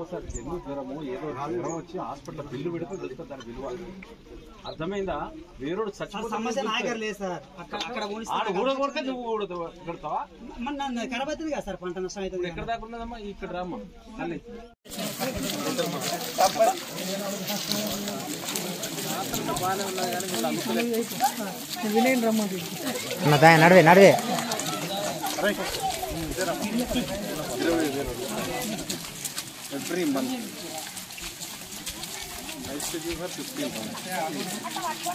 జ్వరము ఏదో జ్వరం వచ్చి హాస్పిటల్ బిల్లు పెడితే తెలుస్తుంది దాని విలువ. అర్థమైందా? వేరేడు సమస్య నాయగారు లేదు సార్. అక్కడ ఊడగొడితే నువ్వు కొడతావా? కడబతుంది కదా సార్, పంట నష్టం అవుతుంది. ఎక్కడ దాకా ఉన్నదమ్మా? ఇక్కడ రామ్మా తల్లి. బాగానే ఉన్నది కానీ మీరు అమ్ముకోలేదు. నడవే నడవే every month. I used to give her 15 pounds.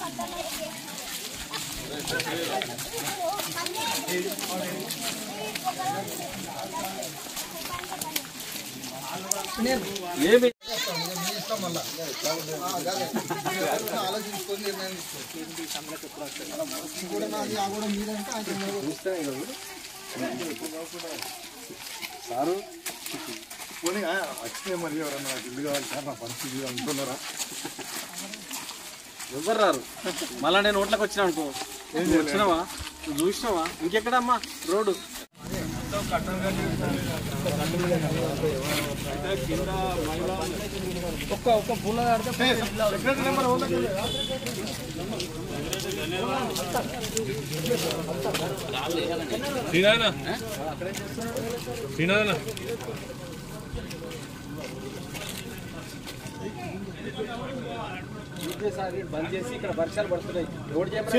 Sir పోనీ వచ్చినాయి మరి ఎవరన్నా నాకు ఇల్లు కావాలి సార్, నా పరిస్థితి అనుకున్నారా? ఎవరు రారు. మళ్ళా నేను ఓట్లకు వచ్చినా అనుకో, వచ్చినావా నువ్వు చూసినావా? ఇంకెక్కడమ్మా రోడ్డు ఒక్క పూల బంద్ చేసి ఇక్కడ వర్షాలు పడుతున్నాయి. రోడ్ చేయమని